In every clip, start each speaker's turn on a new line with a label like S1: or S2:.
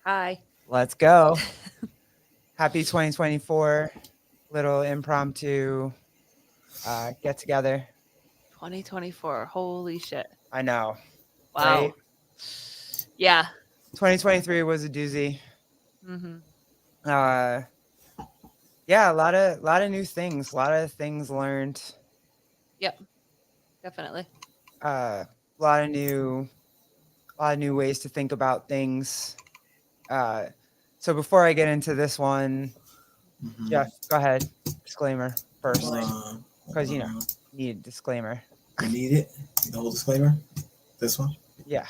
S1: Hi.
S2: Let's go. Happy 2024. Little impromptu get together.
S1: 2024. Holy shit.
S2: I know.
S1: Wow.
S2: Right?
S1: Yeah.
S2: 2023 was a doozy.
S1: Mm-hmm.
S2: Yeah, a lot of new things. A lot of things learned.
S1: Yep. Definitely.
S2: A lot of new ways to think about things. So before I get into this one, Jeff, go ahead. Disclaimer first, because need a disclaimer.
S3: You need it? The whole disclaimer? This one?
S2: Yeah.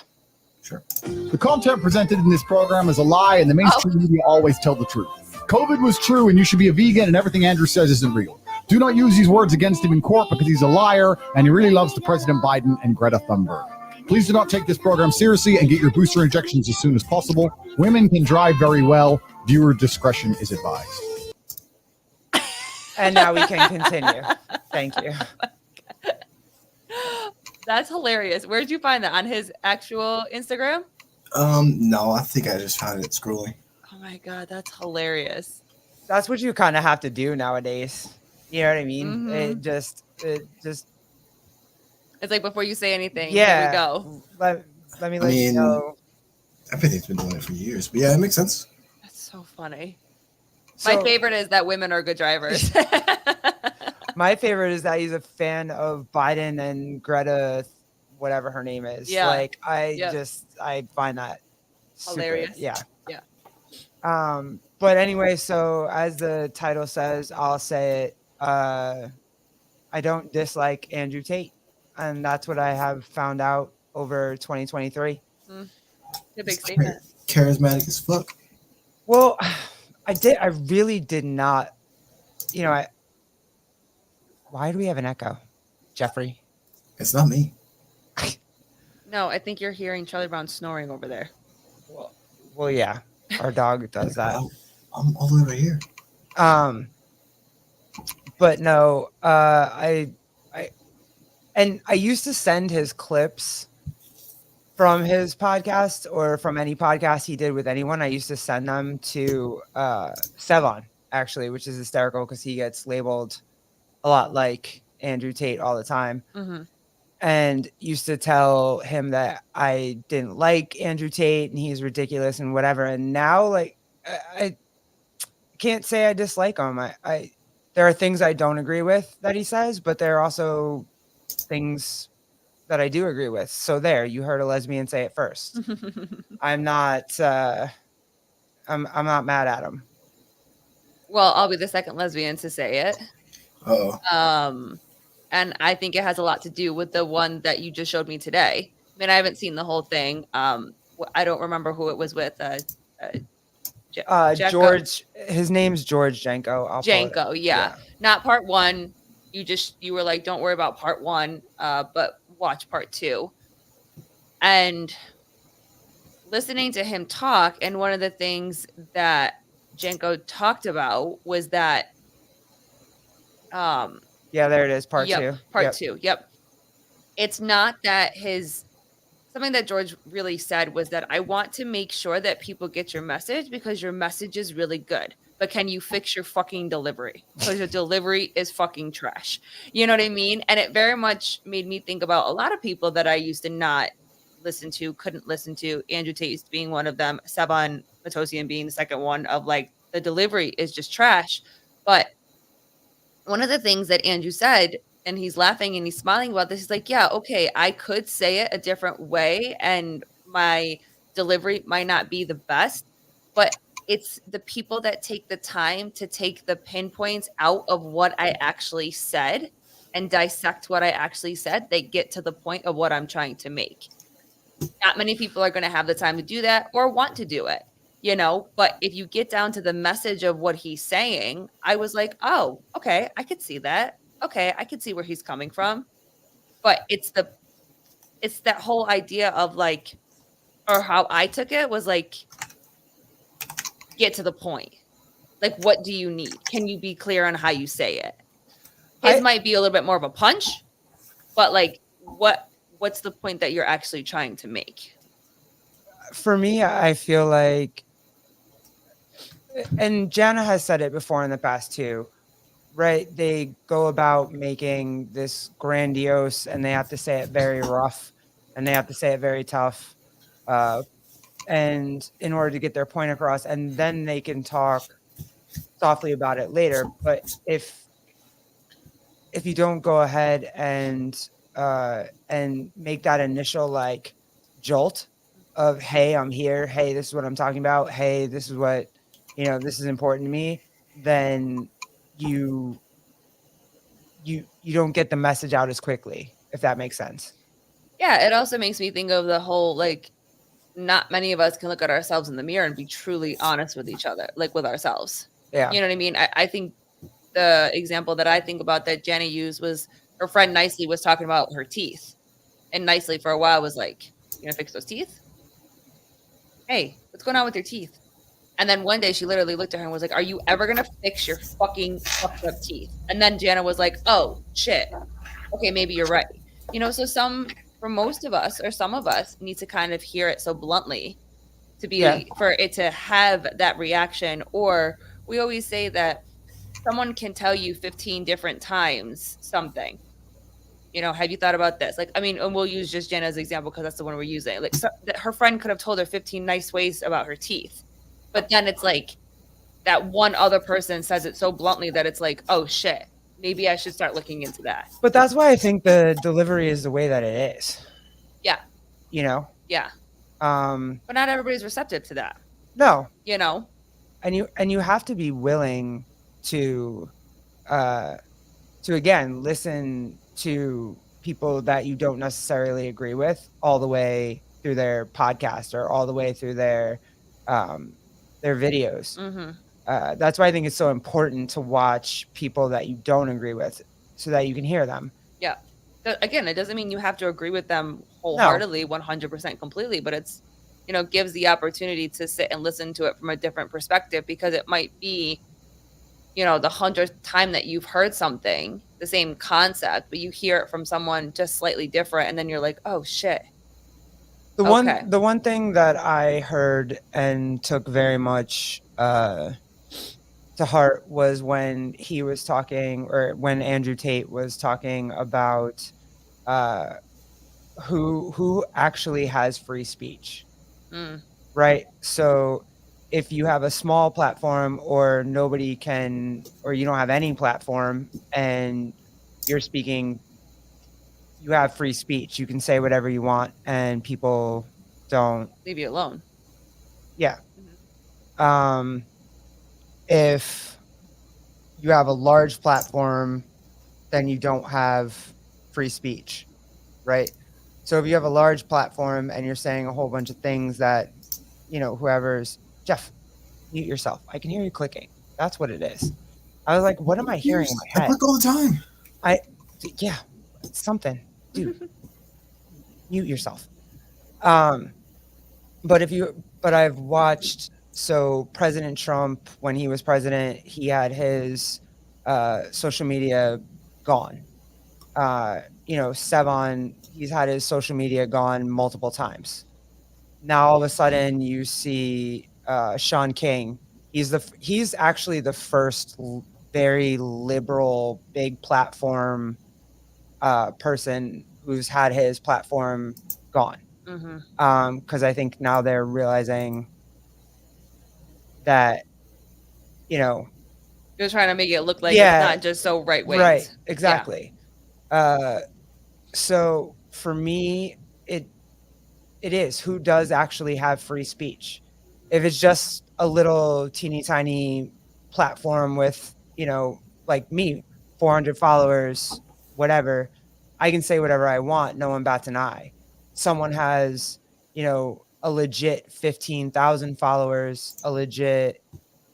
S3: Sure.
S4: The content presented in this program is a lie, and the mainstream media always tell the truth. COVID was true, and you should be a vegan, and everything Andrew says isn't real. Do not use these words against him in court because he's a liar, and he really loves the President Biden and Greta Thunberg. Please do not take this program seriously and get your booster injections as soon as possible. Women can drive very well. Viewer discretion is advised.
S2: And now we can continue. Thank you.
S1: That's hilarious. Where'd you find that? On his actual Instagram?
S3: No, I think I just found it scrolling.
S1: Oh my God, that's hilarious.
S2: That's what you kind of have to do nowadays. You know what I mean?
S1: Mm-hmm.
S2: It just.
S1: It's like before you say anything,
S2: Yeah.
S1: here we go.
S2: Let me let you know.
S3: Everything's been doing it for years, but yeah, it makes sense.
S1: That's so funny.
S2: So,
S1: my favorite is that women are good drivers.
S2: My favorite is that he's a fan of Biden and Greta, whatever her name is.
S1: Yeah.
S2: Like I find that
S1: hilarious.
S2: Super, yeah.
S1: Yeah.
S2: But anyway, so as the title says, I'll say it. I don't dislike Andrew Tate, and that's what I have found out over 2023.
S1: A big statement.
S3: Charismatic as fuck.
S2: Well, I really did not. Why do we have an echo, Jeffrey?
S3: It's not me.
S1: No, I think you're hearing Charlie Brown snoring over there.
S2: Well, yeah, our dog does that.
S3: I'm all the way right here.
S2: But no, I used to send his clips from his podcast or from any podcast he did with anyone. I used to send them to Sevon, actually, which is hysterical because he gets labeled a lot like Andrew Tate all the time.
S1: Mm-hmm.
S2: And used to tell him that I didn't like Andrew Tate and he's ridiculous and whatever. And now, like, I can't say I dislike him. I there are things I don't agree with that he says, but there are also things that I do agree with. So there, you heard a lesbian say it first. I'm not I'm not mad at him.
S1: Well, I'll be the second lesbian to say it.
S3: Uh-oh.
S1: And I think it has a lot to do with the one that you just showed me today. I mean, I haven't seen the whole thing. I don't remember who it was with.
S2: George, his name's George Janko.
S1: Janko, yeah. Not part one. You were like, don't worry about part one, but watch part two. And listening to him talk, and one of the things that Janko talked about was that
S2: yeah, there it is, part two.
S1: Part two, yep. It's not that something that George really said was that I want to make sure that people get your message because your message is really good. But can you fix your fucking delivery? Because your delivery is fucking trash. You know what I mean? And it very much made me think about a lot of people that I used to not listen to, couldn't listen to. Andrew Tate being one of them, Sevon Matosian being the second one, of like, the delivery is just trash. But one of the things that Andrew said, and he's laughing and he's smiling about this, he's like, yeah, okay, I could say it a different way and my delivery might not be the best, but it's the people that take the time to take the pinpoints out of what I actually said and dissect what I actually said, they get to the point of what I'm trying to make. Not many people are going to have the time to do that or want to do it. But if you get down to the message of what he's saying, I was like, oh, okay, I could see that. Okay, I could see where he's coming from. But it's that whole idea of like, or how I took it was like, get to the point. Like, what do you need? Can you be clear on how you say it? His might be a little bit more of a punch, but like, what's the point that you're actually trying to make?
S2: For me, I feel like and Jana has said it before in the past too, right? They go about making this grandiose, and they have to say it very rough, and they have to say it very tough, and in order to get their point across, and then they can talk softly about it later. But if you don't go ahead and make that initial like jolt of, hey, I'm here, hey, this is what I'm talking about, hey, this is what, this is important to me, then you don't get the message out as quickly, if that makes sense.
S1: Yeah, it also makes me think of the whole, like, not many of us can look at ourselves in the mirror and be truly honest with each other, like with ourselves.
S2: Yeah.
S1: You know what I mean? I think the example that I think about that Jenny used was her friend Nicely was talking about her teeth. And Nicely for a while was like, you gonna fix those teeth? Hey, what's going on with your teeth? And then one day she literally looked at her and was like, are you ever gonna fix your fucking fucked up teeth? And then Jana was like, oh shit. Okay, maybe you're right. So for most of us or some of us need to kind of hear it so bluntly to be for it to have that reaction. Or we always say that someone can tell you 15 different times something. Have you thought about this? Like, I mean, and we'll use just Jenna's example because that's the one we're using. Like, her friend could have told her 15 nice ways about her teeth, but then it's like that one other person says it so bluntly that it's like, oh shit, maybe I should start looking into that.
S2: But that's why I think the delivery is the way that it is.
S1: Yeah.
S2: Yeah.
S1: But not everybody's receptive to that.
S2: No.
S1: And
S2: you have to be willing to again listen to people that you don't necessarily agree with all the way through their podcast or all the way through their videos.
S1: Mm-hmm.
S2: That's why I think it's so important to watch people that you don't agree with so that you can hear them.
S1: Yeah. Again, it doesn't mean you have to agree with them wholeheartedly, 100% completely, but it's, gives the opportunity to sit and listen to it from a different perspective, because it might be, the 100th time that you've heard something, the same concept, but you hear it from someone just slightly different. And then you're like, oh shit.
S2: The one thing that I heard and took very much to heart was when he was talking, or when Andrew Tate was talking about who actually has free speech. Right? So if you have a small platform, or nobody can, or you don't have any platform, and you're speaking, you have free speech. You can say whatever you want, and people don't
S1: leave you alone.
S2: Yeah. If you have a large platform, then you don't have free speech, right? So if you have a large platform and you're saying a whole bunch of things that, whoever's, Jeff, mute yourself. I can hear you clicking. That's what it is. I was like, what am I hearing in my head?
S3: I click all the time.
S2: Yeah, something. Dude, mute yourself. But I've watched, so President Trump, when he was president, he had his social media gone. Sevon, he's had his social media gone multiple times. Now all of a sudden you see Sean King. He's actually the first very liberal, big platform person who's had his platform gone. Because I think now they're realizing that,
S1: you're trying to make it look like it's not just so right wing.
S2: Right, exactly. Yeah. So for me, it is who does actually have free speech. If it's just a little teeny tiny platform with, like me, 400 followers, whatever, I can say whatever I want. No one bats an eye. Someone has, a legit 15,000 followers, a legit,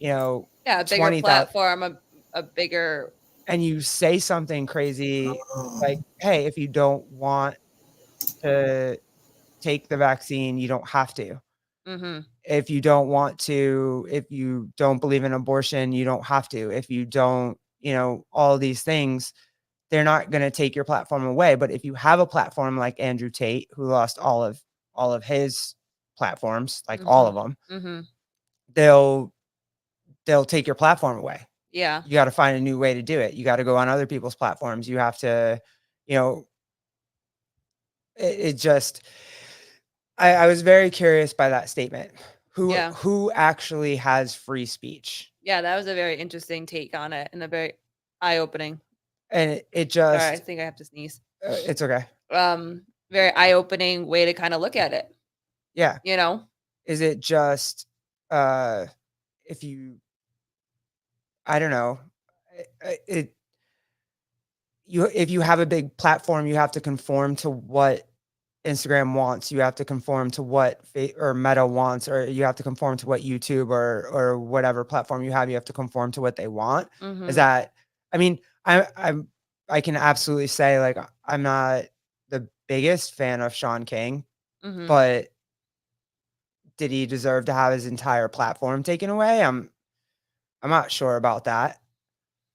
S1: a bigger platform, a bigger.
S2: And you say something crazy like, hey, if you don't want to take the vaccine, you don't have to. If you don't want to, if you don't believe in abortion, you don't have to. If you don't, all these things, they're not going to take your platform away. But if you have a platform like Andrew Tate, who lost all of his platforms, like all of them, they'll they'll take your platform away.
S1: Yeah.
S2: You got to find a new way to do it. You got to go on other people's platforms. You have to, you know, it just, I was very curious by that statement.
S1: Yeah.
S2: Who actually has free speech?
S1: Yeah, that was a very interesting take on it and a very eye-opening.
S2: And it
S1: Sorry, I
S2: just,
S1: think I have to sneeze.
S2: it's okay.
S1: Very eye-opening way to kind of look at it.
S2: Yeah.
S1: You know?
S2: Is it just, if you, I don't know, if you have a big platform, you have to conform to what Instagram wants. You have to conform to what or Meta wants, or you have to conform to what YouTube or whatever platform you have. You have to conform to what they want.
S1: Mhm.
S2: Is that? I mean, I can absolutely say, like, I'm not the biggest fan of Sean King,
S1: Mhm.
S2: but did he deserve to have his entire platform taken away? I'm not sure about that.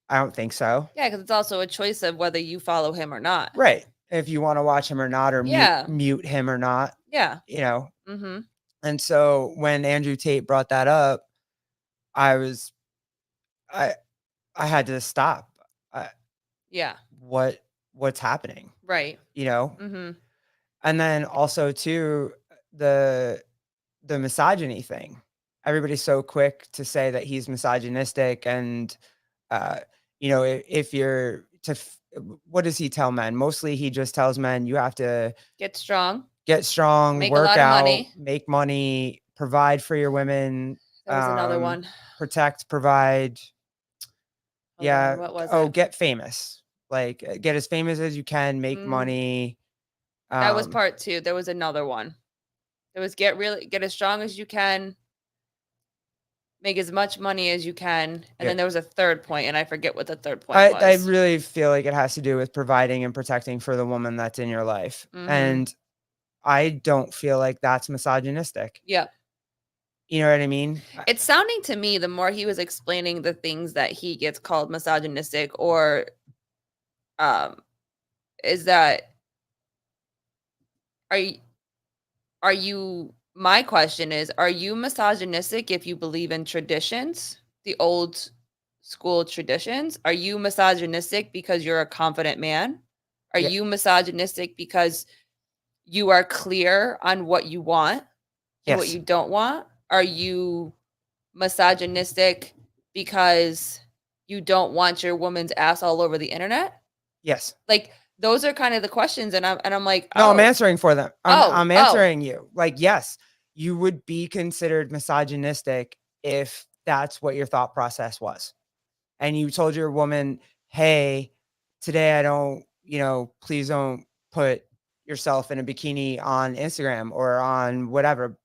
S2: I don't think so.
S1: Yeah, because it's also a choice of whether you follow him or not.
S2: Right. If you want to watch him or not, or
S1: Yeah.
S2: mute him or not,
S1: Yeah.
S2: you know.
S1: Mhm.
S2: And so when Andrew Tate brought that up, I had to stop.
S1: Yeah.
S2: What's happening?
S1: Right.
S2: You know?
S1: Mhm.
S2: And then also too, the misogyny thing. Everybody's so quick to say that he's misogynistic, and you know, if you're to what does he tell men? Mostly he just tells men you have to
S1: Get strong.
S2: strong,
S1: Make a
S2: work
S1: lot of
S2: out,
S1: money.
S2: make money, provide for your women.
S1: There was another one.
S2: Protect, provide.
S1: Hold on, what was it?
S2: Get famous. Like, get as famous as you can, make money.
S1: That was part 2. There was another one. There was get as strong as you can, make as much money as you can, and then there was a third point, and I forget what the third point was.
S2: I really feel like it has to do with providing and protecting for the woman that's in your life. And I don't feel like that's misogynistic.
S1: Yeah.
S2: You know what I mean?
S1: It's sounding to me, the more he was explaining the things that he gets called misogynistic, or is that, are you my question is, are you misogynistic if you believe in traditions, the old school traditions? Are you misogynistic because you're a confident man? Are you misogynistic because you are clear on what you want and what you don't want? Are you misogynistic because you don't want your woman's ass all over the internet?
S2: Yes.
S1: Like, those are kind of the questions, and I'm like,
S2: no, I'm answering for them. I'm
S1: oh.
S2: answering you. Like, yes, you would be considered misogynistic if that's what your thought process was. And you told your woman, hey, today I don't, please don't put yourself in a bikini on Instagram or on whatever,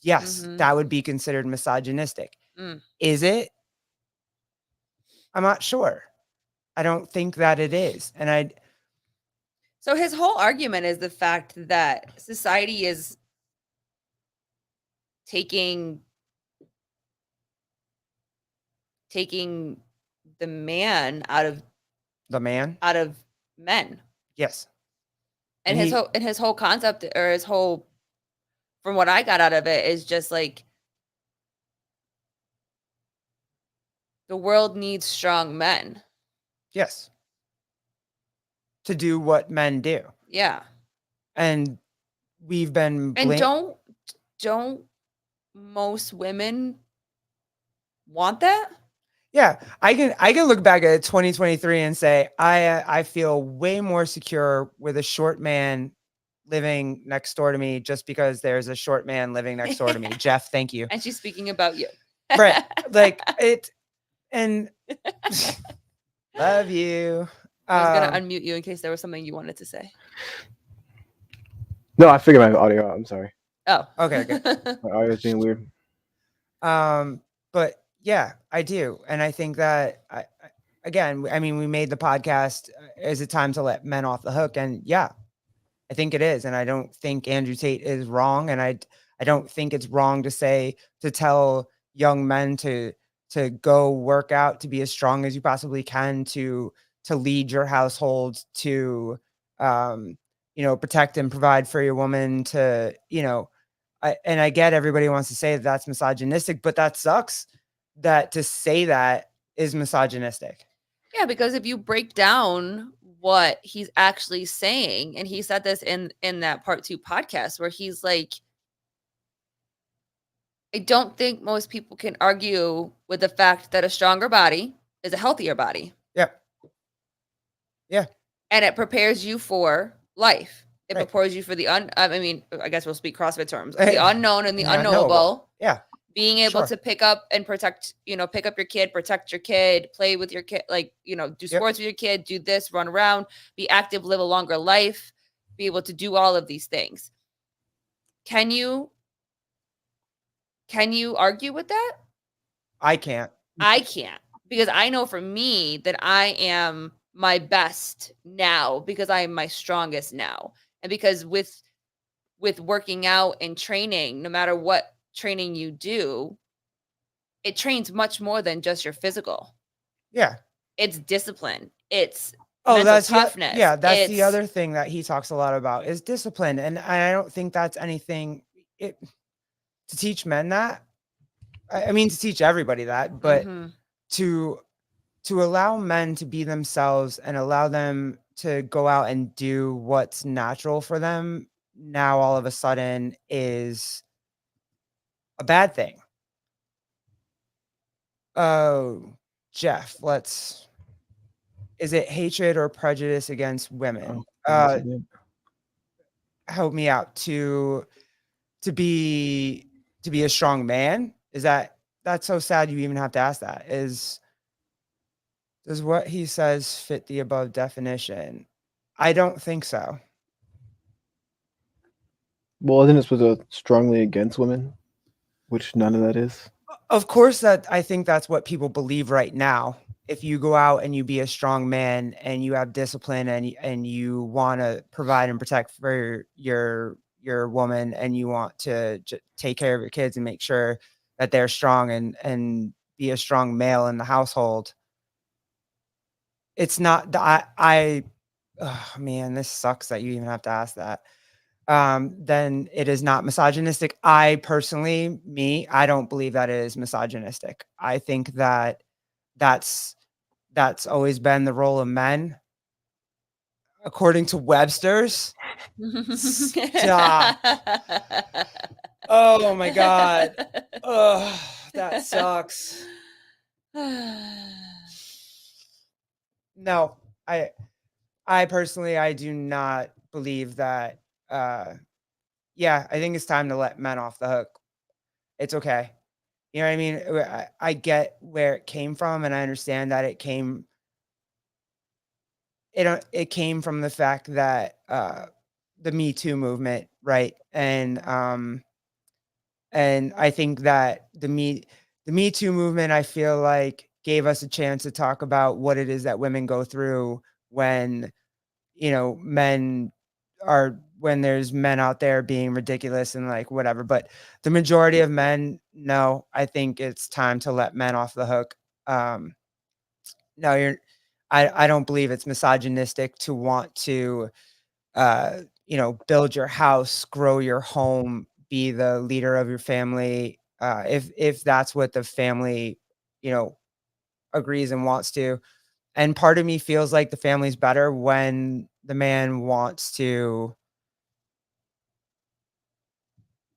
S2: yes, that would be considered misogynistic. Is it? I'm not sure. I don't think that it is. And
S1: so his whole argument is the fact that society is taking the man out of men.
S2: Yes.
S1: And his whole concept, or his whole, from what I got out of it, is just like, the world needs strong men.
S2: Yes. To do what men do.
S1: Yeah.
S2: And we've been
S1: and don't most women want that?
S2: Yeah, I can look back at 2023 and say I feel way more secure with a short man living next door to me just because there's a short man living next door to me. Jeff, thank you.
S1: And she's speaking about you.
S2: Right. Like it, and love you.
S1: I was gonna unmute you in case there was something you wanted to say.
S5: No, I figured my audio out. I'm sorry.
S1: Oh,
S2: okay, good.
S5: My audio's being weird.
S2: But yeah, I do, and I think that we made the podcast. Is it time to let men off the hook? And yeah, I think it is, and I don't think Andrew Tate is wrong, and I don't think it's wrong to tell young men to go work out, to be as strong as you possibly can, to lead your household, to protect and provide for your woman, to I get everybody wants to say that that's misogynistic, but that sucks. that to say that is misogynistic.
S1: Yeah, because if you break down what he's actually saying, and he said this in that part 2 podcast where he's like, I don't think most people can argue with the fact that a stronger body is a healthier body.
S2: Yep. Yeah.
S1: And it prepares you for life. It
S2: Right.
S1: prepares you for the I mean, I guess we'll speak CrossFit terms. The unknown and the
S2: Yeah,
S1: unknowable.
S2: Yeah.
S1: Being able
S2: Sure.
S1: to pick up and protect, pick up your kid, protect your kid, play with your kid, like, do sports with your kid, do this, run around, be active, live a longer life, be able to do all of these things. Can you argue with that?
S2: I can't.
S1: I can't, because I know for me that I am my best now because I am my strongest now. And because with working out and training, no matter what training you do, it trains much more than just your physical.
S2: Yeah.
S1: It's discipline. It's
S2: Oh,
S1: mental toughness.
S2: That's the other thing that he talks a lot about is discipline. And I don't think that's anything to teach men that. I mean, to teach everybody that, but to allow men to be themselves and allow them to go out and do what's natural for them now all of a sudden is a bad thing. Oh, Jeff, is it hatred or prejudice against women? Help me out to be a strong man. That's so sad you even have to ask that. Does what he says fit the above definition? I don't think so.
S5: Well, isn't it supposed to strongly against women, which none of that is?
S2: Of course, I think that's what people believe right now. If you go out and you be a strong man and you have discipline and you want to provide and protect for your woman and you want to take care of your kids and make sure that they're strong and be a strong male in the household. It's not oh man, this sucks that you even have to ask that. Then it is not misogynistic. I personally, I don't believe that it is misogynistic. I think that that's always been the role of men. According to Webster's. Stop. Oh my God. Oh, that sucks. No, I personally, I do not believe that. Yeah, I think it's time to let men off the hook. It's okay. You know what I mean? I get where it came from, and I understand that it came from the fact that the Me Too movement, right? And I think that the Me Too movement, I feel like, gave us a chance to talk about what it is that women go through when when there's men out there being ridiculous and like whatever. But the majority of men, no, I think it's time to let men off the hook. No, I don't believe it's misogynistic to want to build your house, grow your home, be the leader of your family. If that's what the family, agrees and wants to. And part of me feels like the family's better when the man wants to.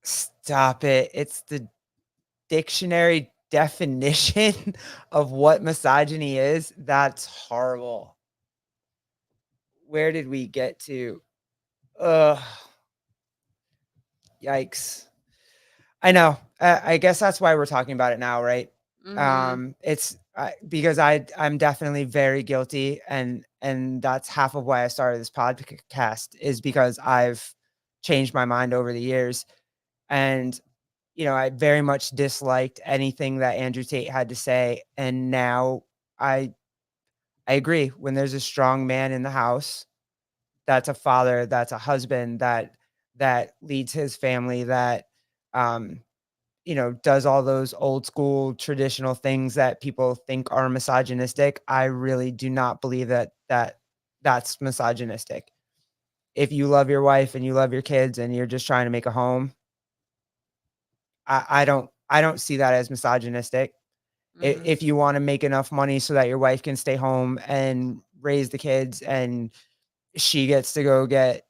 S2: Stop it. It's the dictionary definition of what misogyny is. That's horrible. Where did we get to? Ugh. Yikes. I know. I guess that's why we're talking about it now, right? It's because I'm definitely very guilty, and that's half of why I started this podcast, is because I've changed my mind over the years. And I very much disliked anything that Andrew Tate had to say, and now I agree. When there's a strong man in the house, that's a father, that's a husband, that leads his family, that does all those old school traditional things that people think are misogynistic. I really do not believe that that's misogynistic. If you love your wife and you love your kids and you're just trying to make a home, I don't see that as misogynistic. If you want to make enough money so that your wife can stay home and raise the kids, and she gets to go get,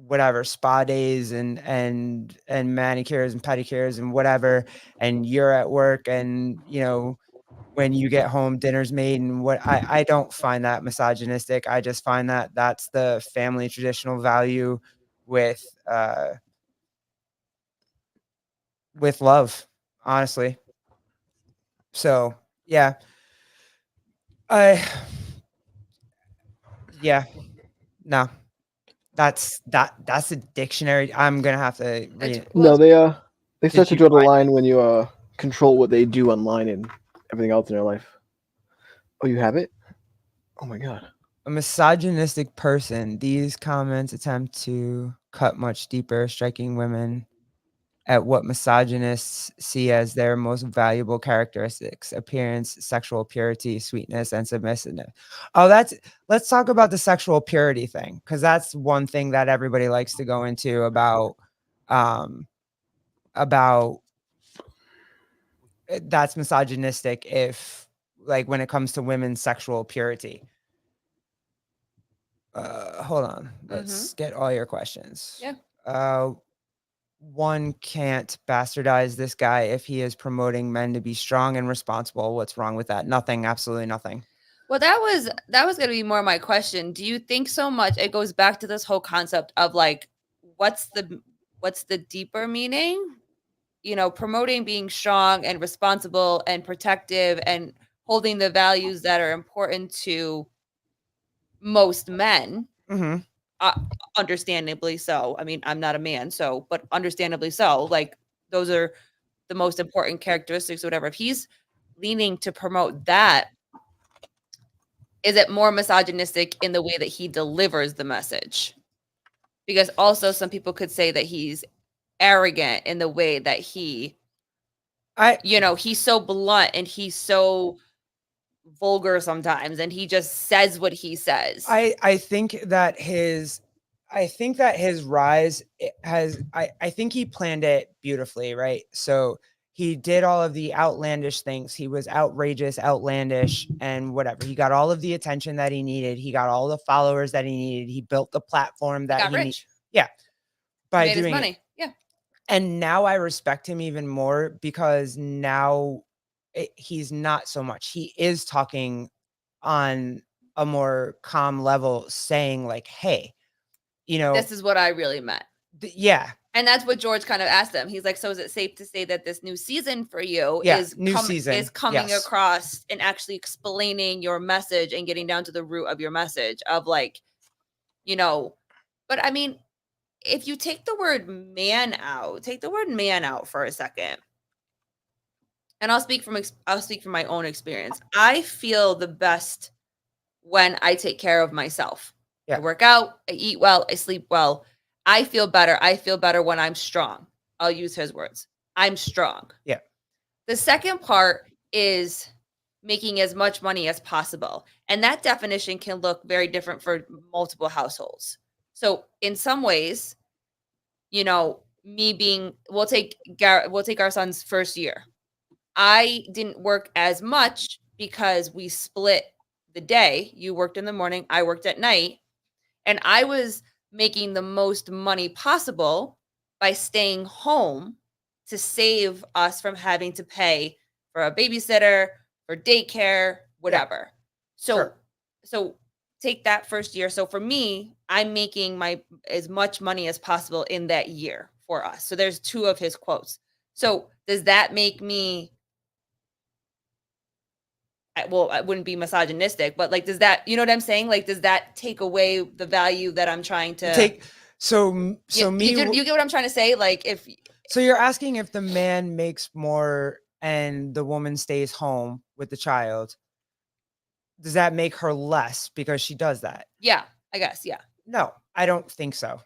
S2: whatever spa days and manicures and pedicures and whatever, and you're at work, and when you get home, dinner's made, and what I don't find that misogynistic. I just find that that's the family traditional value with love, honestly. So yeah, I yeah, no, that's a dictionary. I'm gonna have to read it.
S5: No, they start
S2: Did
S5: to
S2: you
S5: draw the
S2: find
S5: line when you control what they do online and everything else in their life. Oh, you have it? Oh my god.
S2: a misogynistic person? These comments attempt to cut much deeper, striking women at what misogynists see as their most valuable characteristics: appearance, sexual purity, sweetness, and submissiveness. Oh, let's talk about the sexual purity thing, because that's one thing that everybody likes to go into um about that's misogynistic, if like when it comes to women's sexual purity. Hold on, let's get all your questions.
S1: Yeah.
S2: One can't bastardize this guy if he is promoting men to be strong and responsible. What's wrong with that? Nothing, absolutely nothing.
S1: Well, that was going to be more my question. Do you think so much it goes back to this whole concept of like what's the deeper meaning? Promoting being strong and responsible and protective and holding the values that are important to most men.
S2: Mhm.
S1: Understandably so. I mean, I'm not a man, so but understandably so. Like those are the most important characteristics, or whatever. If he's leaning to promote that, is it more misogynistic in the way that he delivers the message? Because also some people could say that he's arrogant in the way that he's so blunt and he's so vulgar sometimes, and he just says what he says.
S2: I think that his rise I think he planned it beautifully, right? So he did all of the outlandish things. He was outrageous, outlandish, and whatever. He got all of the attention that he needed. He got all the followers that he needed. He built the platform
S1: He
S2: that
S1: got
S2: he needed.
S1: rich.
S2: Yeah. By
S1: Made his
S2: doing it.
S1: money. Yeah.
S2: And now I respect him even more, because now he's not so much. He is talking on a more calm level, saying like, hey,
S1: This is what I really meant.
S2: yeah.
S1: And that's what George kind of asked them. He's like, so is it safe to say that this new season for you is coming
S2: yes.
S1: across and actually explaining your message and getting down to the root of your message of like, but I mean, if you take the word man out for a second. And I'll speak from my own experience. I feel the best when I take care of myself.
S2: Yeah.
S1: I work out, I eat well, I sleep well. I feel better. I feel better when I'm strong. I'll use his words. I'm strong.
S2: Yeah.
S1: The second part is making as much money as possible. And that definition can look very different for multiple households. So in some ways, we'll take our son's first year. I didn't work as much because we split the day. You worked in the morning, I worked at night, and I was making the most money possible by staying home to save us from having to pay for a babysitter, for daycare, whatever. So take that first year. So for me, I'm making as much money as possible in that year for us. So there's two of his quotes. So does that make me I wouldn't be misogynistic, but like, does that, you know what I'm saying? Like, does that take away the value that I'm trying to
S2: take?
S1: You get what I'm trying to say? Like,
S2: so you're asking if the man makes more and the woman stays home with the child, does that make her less because she does that?
S1: Yeah, I guess. Yeah.
S2: No, I don't think so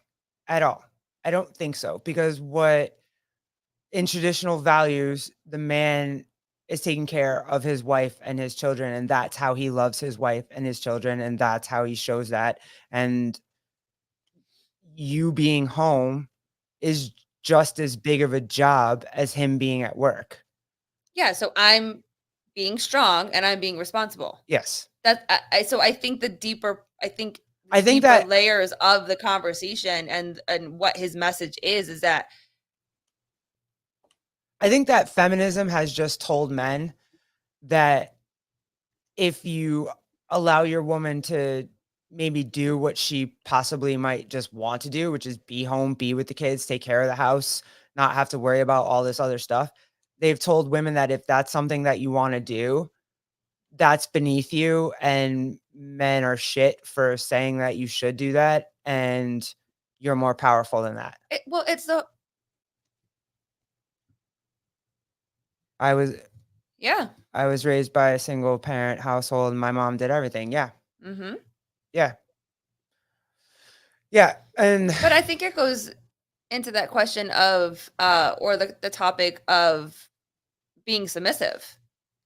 S2: at all. I don't think so, because in traditional values, the man is taking care of his wife and his children, and that's how he loves his wife and his children, and that's how he shows that. And you being home is just as big of a job as him being at work.
S1: Yeah, so I'm being strong and I'm being responsible.
S2: Yes.
S1: So I think the deeper
S2: I think
S1: deeper
S2: that
S1: layers of the conversation and what his message is that
S2: feminism has just told men that if you allow your woman to maybe do what she possibly might just want to do, which is be home, be with the kids, take care of the house, not have to worry about all this other stuff. They've told women that if that's something that you want to do, that's beneath you, and men are shit for saying that you should do that, and you're more powerful than that.
S1: it's the
S2: I was
S1: yeah.
S2: I was raised by a single parent household and my mom did everything. Yeah.
S1: Mhm.
S2: Yeah. Yeah. And
S1: But I think it goes into that question of or the topic of being submissive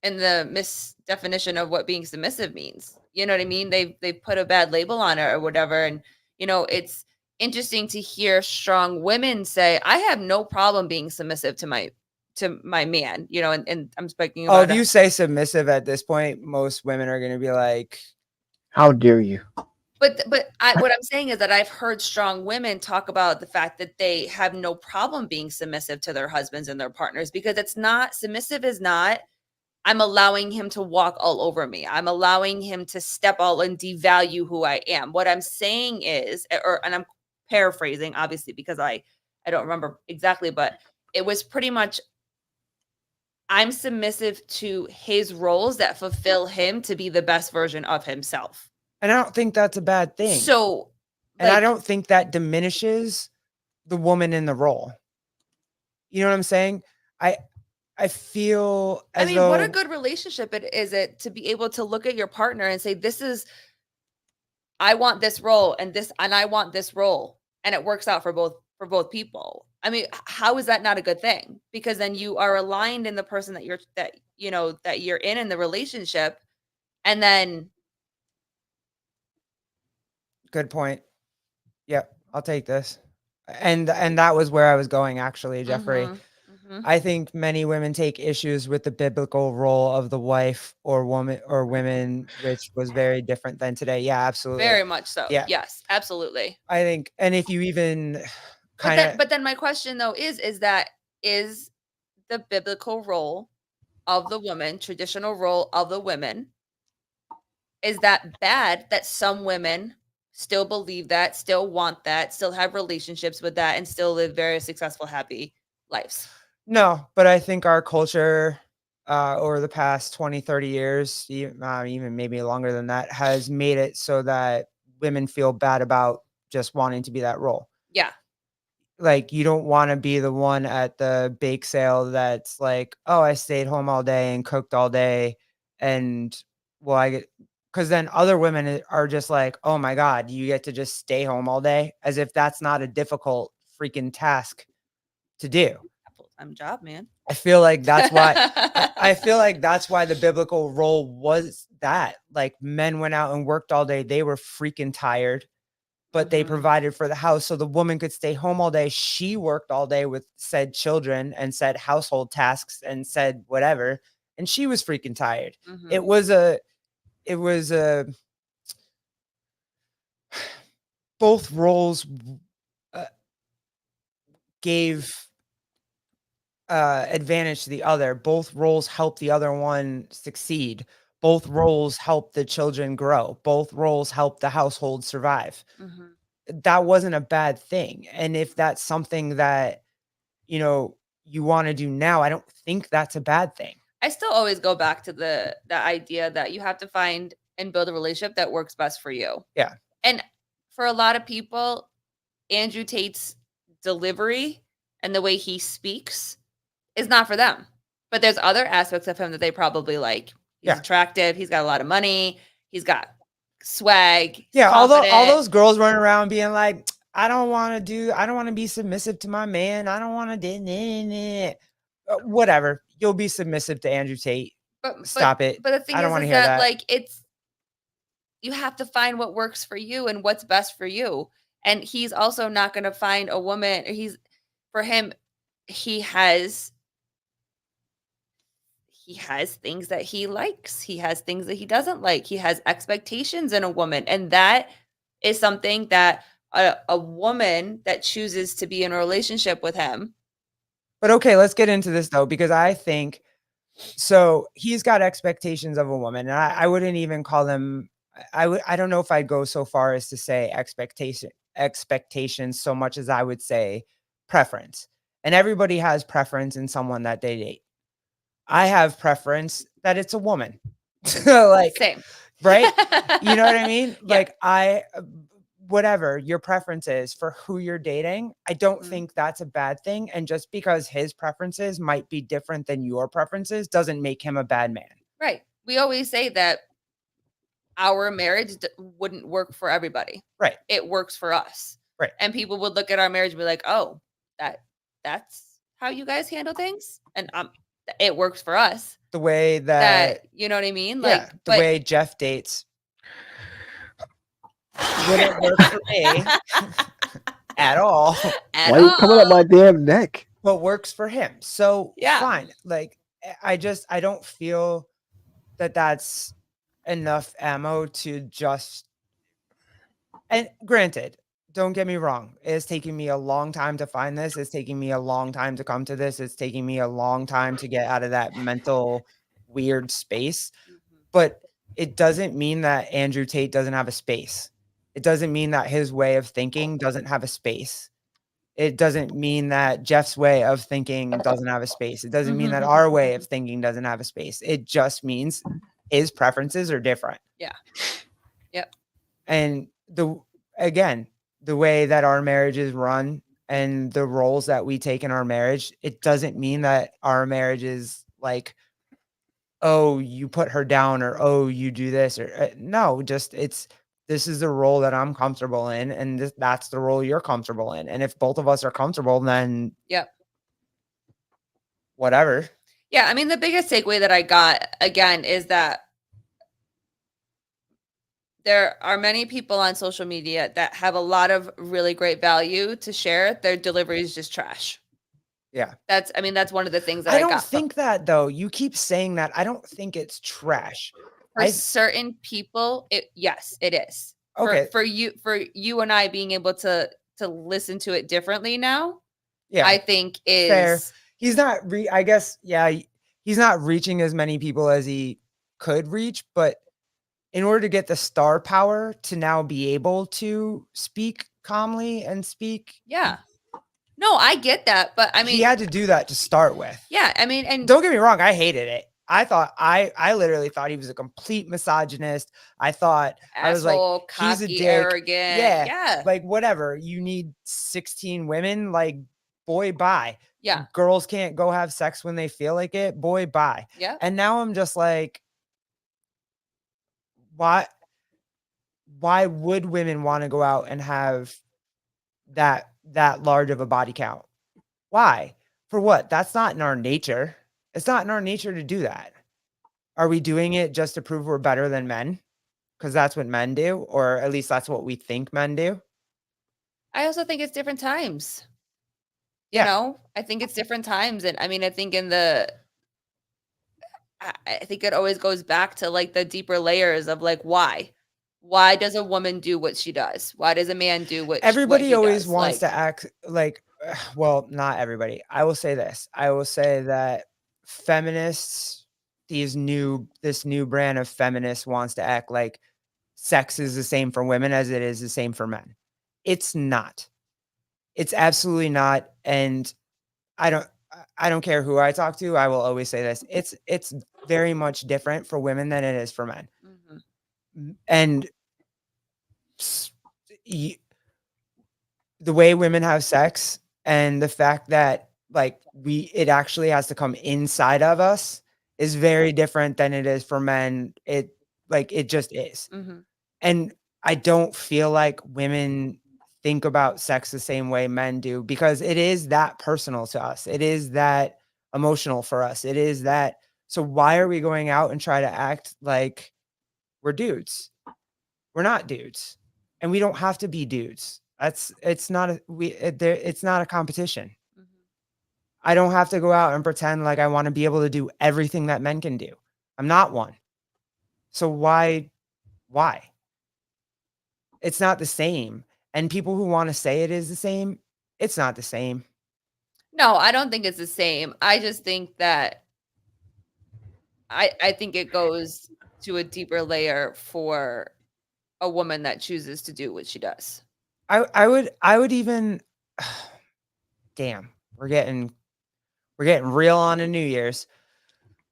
S1: and the misdefinition of what being submissive means. You know what I mean? They've put a bad label on it or whatever. And it's interesting to hear strong women say, I have no problem being submissive to my man, and I'm speaking
S2: oh,
S1: about
S2: if you say submissive at this point, most women are going to be like,
S5: How dare you?
S1: But what I'm saying is that I've heard strong women talk about the fact that they have no problem being submissive to their husbands and their partners because it's not submissive is not I'm allowing him to walk all over me. I'm allowing him to step all and devalue who I am. What I'm saying is, and I'm paraphrasing obviously because I don't remember exactly, but it was pretty much I'm submissive to his roles that fulfill him to be the best version of himself.
S2: and I don't think that's a bad thing.
S1: So,
S2: And I
S1: like,
S2: don't think that diminishes the woman in the role. You know what I'm saying? I I feel
S1: I
S2: as
S1: mean, what a
S2: though
S1: good relationship it to be able to look at your partner and say, "This is I want this role and I want this role," and it works out for both people. I mean, how is that not a good thing? Because then you are aligned in the person that you're in the relationship, and then
S2: good point. Yep, I'll take this. And that was where I was going actually, Jeffrey.
S1: mhm, mhm,
S2: I think many women take issues with the biblical role of the wife or woman or women, which was very different than today. Yeah, absolutely.
S1: very much so.
S2: Yeah.
S1: Yes, absolutely.
S2: I think, and if you even
S1: But
S2: kind of,
S1: then my question though is the biblical role of the woman, traditional role of the women, is that bad that some women still believe that, still want that, still have relationships with that, and still live very successful, happy lives?
S2: no, but I think our culture over the past 20, 30 years, even maybe longer than that, has made it so that women feel bad about just wanting to be that role.
S1: Yeah.
S2: Like, you don't wanna be the one at the bake sale that's like, "Oh, I stayed home all day and cooked all day, and well, I get." Because then other women are just like, "Oh my god, you get to just stay home all day?" As if that's not a difficult freaking task to do.
S1: A full-time job, man.
S2: I feel like that's why I feel like that's why the biblical role was that. Like, men went out and worked all day, they were freaking tired, but they
S1: Mhm,
S2: provided for the house so the woman could stay home all day. She worked all day with said children and said household tasks and said whatever, and she was freaking tired. It
S1: mhm,
S2: was a it was a both roles uh, gave advantage to the other. Both roles help the other one succeed. Both roles help the children grow. Both roles help the household survive.
S1: mhm.
S2: That wasn't a bad thing. And if that's something that, you wanna do now, I don't think that's a bad thing.
S1: I still always go back to the idea that you have to find and build a relationship that works best for you.
S2: Yeah.
S1: And for a lot of people, Andrew Tate's delivery and the way he speaks is not for them. But there's other aspects of him that they probably like. He's
S2: Yeah.
S1: attractive, he's got a lot of money, he's got swag, he's
S2: Yeah, although all
S1: confident.
S2: those girls running around being like, I don't wanna be submissive to my man. I don't wanna do whatever. You'll be submissive to Andrew Tate.
S1: But but
S2: Stop it.
S1: but the thing
S2: I don't wanna
S1: is
S2: hear
S1: that
S2: that.
S1: like it's you have to find what works for you and what's best for you. And he's also not going to find a woman. For him, he has he has things that he likes. He has things that he doesn't like. He has expectations in a woman. And that is something that a woman that chooses to be in a relationship with him.
S2: But okay, let's get into this though, because I think so. He's got expectations of a woman, and I wouldn't even call them. I don't know if I'd go so far as to say expectations so much as I would say preference. And everybody has preference in someone that they date. I have preference that it's a woman. Like,
S1: Same.
S2: right? You know what I mean?
S1: Yeah.
S2: Like whatever your preference is for who you're dating, I don't think that's a bad thing. And just because his preferences might be different than your preferences doesn't make him a bad man.
S1: Right. We always say that our marriage wouldn't work for everybody.
S2: Right.
S1: It works for us.
S2: Right.
S1: And people would look at our marriage and be like, "Oh, that's how you guys handle things?" And it works for us.
S2: The way that
S1: you know what I mean?
S2: yeah,
S1: Like
S2: the way Jeff dates wouldn't work for me at all.
S5: Why are you coming up my damn neck?
S2: But works for him. So
S1: Yeah.
S2: fine. Like I don't feel that that's enough ammo to just, and granted, don't get me wrong, it's taking me a long time to find this. It's taking me a long time to come to this. It's taking me a long time to get out of that mental weird space. But it doesn't mean that Andrew Tate doesn't have a space. It doesn't mean that his way of thinking doesn't have a space. It doesn't mean that Jeff's way of thinking doesn't have a space. It doesn't mean that our way of thinking doesn't have a space. It just means his preferences are different.
S1: Yeah. Yep.
S2: And the way that our marriage is run and the roles that we take in our marriage, it doesn't mean that our marriage is like, oh, you put her down, or oh, you do this, or no, just this is the role that I'm comfortable in, and that's the role you're comfortable in. And if both of us are comfortable, then
S1: Yep.
S2: whatever.
S1: Yeah, I mean, the biggest takeaway that I got again is that there are many people on social media that have a lot of really great value to share. Their delivery is just trash.
S2: Yeah.
S1: That's one of the things that
S2: I
S1: I
S2: don't
S1: got
S2: think that though. You keep saying that. I don't think it's trash.
S1: for certain people. Yes, it is.
S2: Okay.
S1: For you and I being able to listen to it differently now.
S2: Yeah.
S1: I think is
S2: fair. He's not I guess, yeah, he's not reaching as many people as he could reach, but in order to get the star power to now be able to speak calmly and speak.
S1: Yeah. No, I get that, but I mean,
S2: he had to do that to start with.
S1: Yeah, I mean, and
S2: don't get me wrong, I hated it. I thought I literally thought he was a complete misogynist. I thought I was like, he's a
S1: cocky,
S2: dick.
S1: Arrogant.
S2: Yeah. Like whatever. You need 16 women, like boy, bye.
S1: Yeah.
S2: Girls can't go have sex when they feel like it. Boy, bye.
S1: Yeah.
S2: And now I'm just like, why would women want to go out and have that large of a body count? Why? For what? That's not in our nature. It's not in our nature to do that. Are we doing it just to prove we're better than men? Because that's what men do, or at least that's what we think men do.
S1: I also think it's different times. You know, I think it's different times. And I mean, I think I think it always goes back to like the deeper layers of like, why does a woman do what she does? Why does a man do what
S2: everybody
S1: what
S2: always
S1: does?
S2: wants to act like, well, not everybody. I will say this. I will say that feminists, this new brand of feminists wants to act like sex is the same for women as it is the same for men. It's not. It's absolutely not. And I don't care who I talk to. I will always say this. It's very much different for women than it is for men. Mm-hmm. And the way women have sex and the fact that like it actually has to come inside of us is very different than it is for men. It just is. Mm-hmm. And I don't feel like women think about sex the same way men do, because it is that personal to us. It is that emotional for us. It is that. So why are we going out and try to act like we're dudes? We're not dudes, and we don't have to be dudes. It's not a competition. Mm-hmm. I don't have to go out and pretend like I want to be able to do everything that men can do. I'm not one. So why? It's not the same. And people who want to say it is the same, it's not the same.
S1: No, I don't think it's the same. I just think that I think it goes to a deeper layer for a woman that chooses to do what she does.
S2: I would even damn, we're getting real on a New Year's.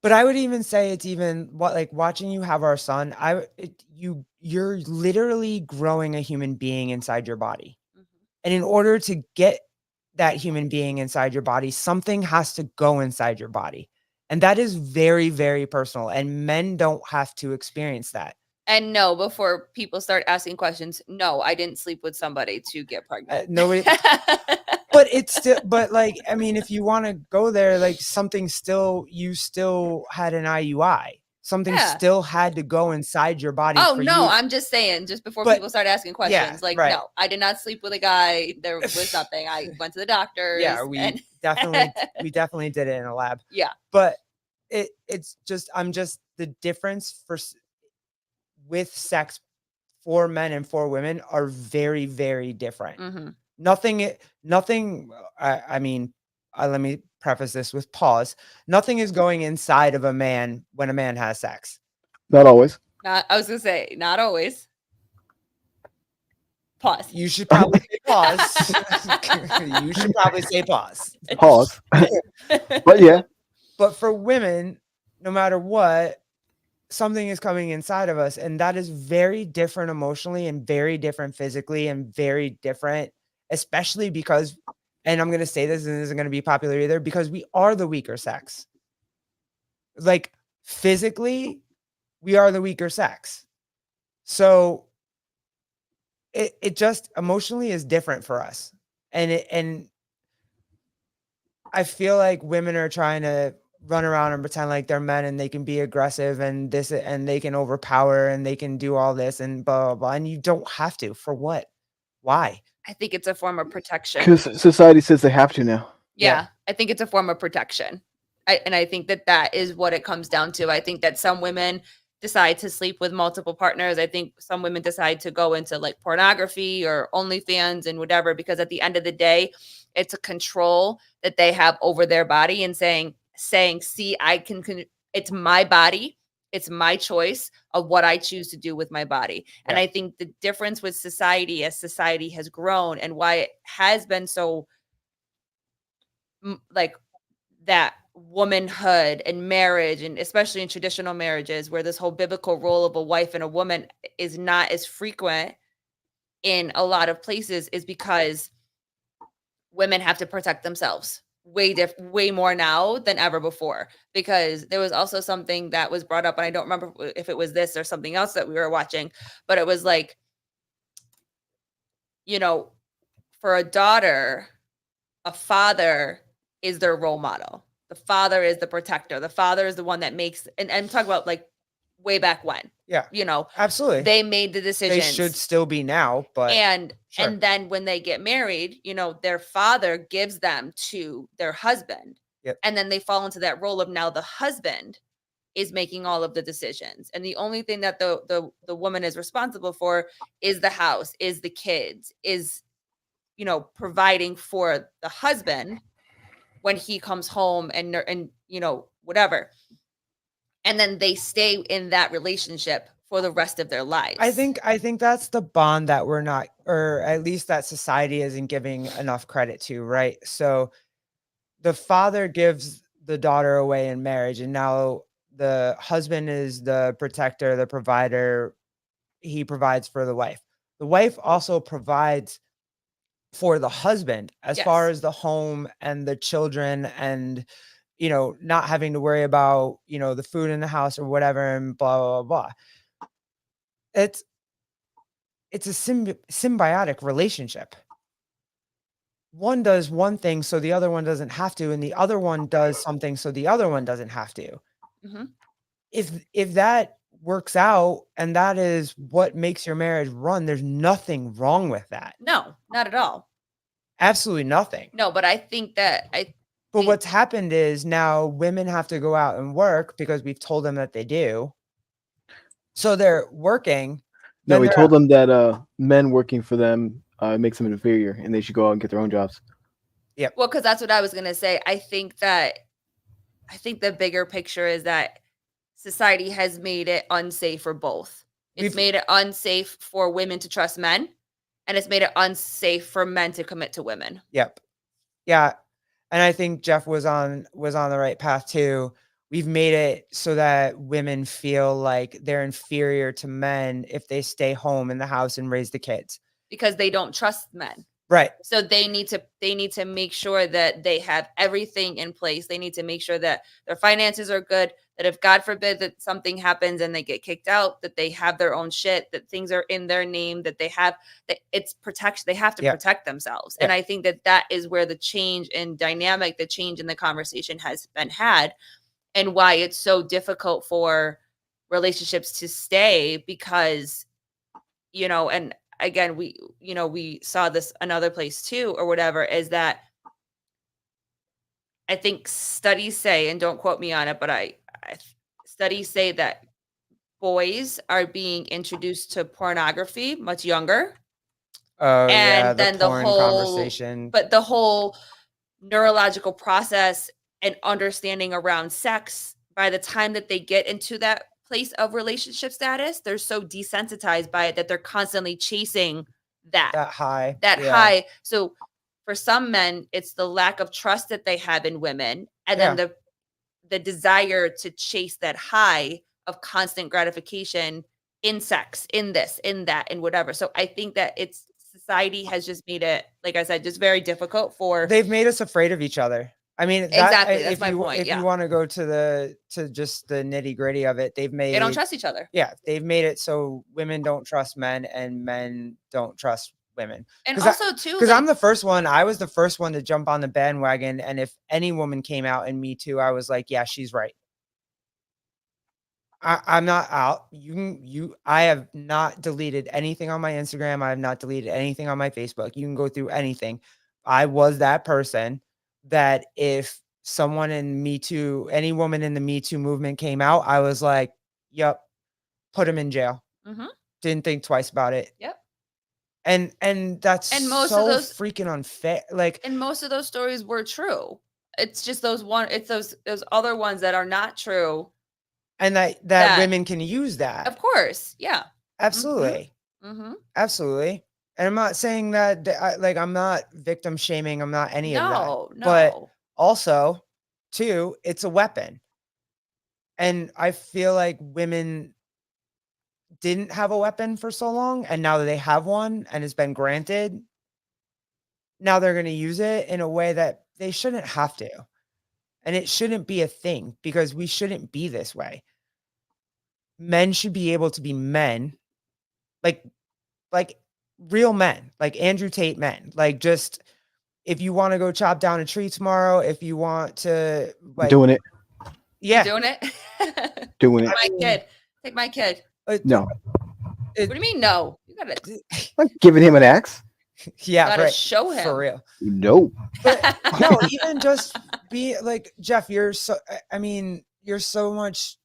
S2: But I would even say it's even what like watching you have our son. You're literally growing a human being inside your body. And in order to get that human being inside your body, something has to go inside your body. And that is very, very personal. And men don't have to experience that.
S1: And no, before people start asking questions, no, I didn't sleep with somebody to get pregnant.
S2: Nobody, but it's still, but like, I mean, if you want to go there, like you still had an IUI. Something still had to go inside your body.
S1: Oh,
S2: for
S1: no,
S2: you.
S1: I'm just saying, just before people start asking questions, no, I did not sleep with a guy. There was nothing. I went to the doctor.
S2: Yeah, we definitely did it in a lab.
S1: Yeah.
S2: But it's just, the difference with sex for men and for women are very, very different.
S1: Mm-hmm.
S2: Nothing, I mean, let me preface this with pause. Nothing is going inside of a man when a man has sex.
S5: Not always.
S1: I was going to say, not always. Pause.
S2: You should probably say pause. You should probably say pause.
S5: Pause. But yeah.
S2: But for women, no matter what, something is coming inside of us, and that is very different emotionally and very different physically and very different, especially because, and I'm going to say this and this isn't going to be popular either, because we are the weaker sex. Like physically, we are the weaker sex. So it just emotionally is different for us. And I feel like women are trying to run around and pretend like they're men and they can be aggressive and this and they can overpower and they can do all this and blah blah blah. And you don't have to. For what? Why?
S1: I think it's a form of protection.
S5: Because society says they have to now.
S1: Yeah, I think it's a form of protection. And I think that is what it comes down to. I think that some women decide to sleep with multiple partners. I think some women decide to go into like pornography or OnlyFans and whatever, because at the end of the day, it's a control that they have over their body and saying, see, it's my body. It's my choice of what I choose to do with my body. Yeah. And I think the difference with society, as society has grown and why it has been so like that womanhood and marriage, and especially in traditional marriages where this whole biblical role of a wife and a woman is not as frequent in a lot of places, is because women have to protect themselves way more now than ever before. Because there was also something that was brought up, and I don't remember if it was this or something else that we were watching, but it was like, you know, for a daughter, a father is their role model. The father is the protector. The father is the one that makes, and talk about like way back when.
S2: Yeah.
S1: You know,
S2: absolutely.
S1: They made the decisions.
S2: They should still be now, but
S1: and then when they get married, you know, their father gives them to their husband.
S2: Yep.
S1: And then they fall into that role of now the husband is making all of the decisions. And the only thing that the woman is responsible for is the house, is the kids, is, you know, providing for the husband when he comes home and you know, whatever. And then they stay in that relationship for the rest of their lives.
S2: I think that's the bond that we're not, or at least that society isn't giving enough credit to, right? So the father gives the daughter away in marriage, and now the husband is the protector, the provider. He provides for the wife. The wife also provides for the husband as far as the home and the children, and, you know, not having to worry about, you know, the food in the house or whatever, and blah, blah, blah. It's a symbiotic relationship. One does one thing so the other one doesn't have to, and the other one does something so the other one doesn't have to.
S1: Mm-hmm.
S2: If that works out and that is what makes your marriage run, there's nothing wrong with that.
S1: No, not at all.
S2: Absolutely nothing.
S1: No, but I think that
S2: But what's happened is now women have to go out and work because we've told them that they do. So they're working.
S5: No,
S2: then
S5: we
S2: they're-
S5: told them that men working for them makes them inferior, and they should go out and get their own jobs.
S1: Well, because that's what I was gonna say. I think the bigger picture is that society has made it unsafe for both. It's made it unsafe for women to trust men, and it's made it unsafe for men to commit to women.
S2: Yep. Yeah. And I think Jeff was on the right path too. We've made it so that women feel like they're inferior to men if they stay home in the house and raise the kids.
S1: Because they don't trust men.
S2: Right.
S1: So they need to make sure that they have everything in place. They need to make sure that their finances are good, that if God forbid that something happens and they get kicked out, that they have their own shit, that things are in their name, that it's protection. They have to protect themselves. And I think that is where the change in dynamic, the change in the conversation has been had, and why it's so difficult for relationships to stay, because, and again, we saw this another place too, or whatever, is that I think studies say, and don't quote me on it, but studies say that boys are being introduced to pornography much younger.
S2: Oh,
S1: and
S2: yeah,
S1: then
S2: the porn conversation.
S1: But the whole neurological process and understanding around sex, by the time that they get into that place of relationship status, they're so desensitized by it that they're constantly chasing that high. So for some men, it's the lack of trust that they have in women, and then the desire to chase that high of constant gratification in sex, in this, in that, in whatever. So I think that society has just made it, like I said, just very difficult
S2: they've made us afraid of each other. I mean,
S1: exactly. That's my point.
S2: If you want to go to just the nitty gritty of it, they
S1: don't trust each other.
S2: Yeah, they've made it so women don't trust men and men don't trust women.
S1: And also too,
S2: because I'm the first one. I was the first one to jump on the bandwagon, and if any woman came out and Me Too, I was like, yeah, she's right. I'm not out. I have not deleted anything on my Instagram. I have not deleted anything on my Facebook. You can go through anything. I was that person that if someone in Me Too, any woman in the Me Too movement came out, I was like, yep, put him in jail. Didn't think twice about it.
S1: Yep.
S2: And that's
S1: most
S2: so
S1: of those
S2: freaking unfair. Like,
S1: and most of those stories were true. It's just those other ones that are not true.
S2: And that women can use that.
S1: Of course. Yeah.
S2: Absolutely. Absolutely. And I'm not saying that I'm not victim shaming. I'm not any of that.
S1: No.
S2: But also, too, it's a weapon. And I feel like women didn't have a weapon for so long, and now that they have one and it's been granted, now they're going to use it in a way that they shouldn't have to. And it shouldn't be a thing, because we shouldn't be this way. Men should be able to be men, like real men, like Andrew Tate men. Like, just if you want to go chop down a tree tomorrow, if you want to, like,
S5: doing it.
S1: Yeah. Doing it.
S5: Doing it.
S1: My kid. Take my kid.
S5: No.
S1: What do you mean no? You gotta
S5: like giving him an axe.
S2: Yeah,
S1: gotta
S2: right.
S1: show him
S2: For real.
S5: No.
S2: But no, even just be like, Jeff, you're so much.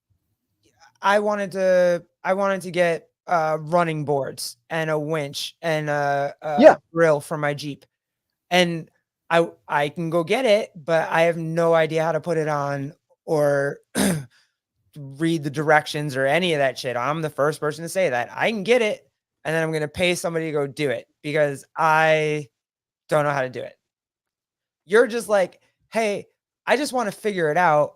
S2: I wanted to get running boards and a winch and a grill for my Jeep, and I can go get it, but I have no idea how to put it on or read the directions or any of that shit. I'm the first person to say that. I can get it, and then I'm going to pay somebody to go do it because I don't know how to do it. You're just like, hey, I just want to figure it out.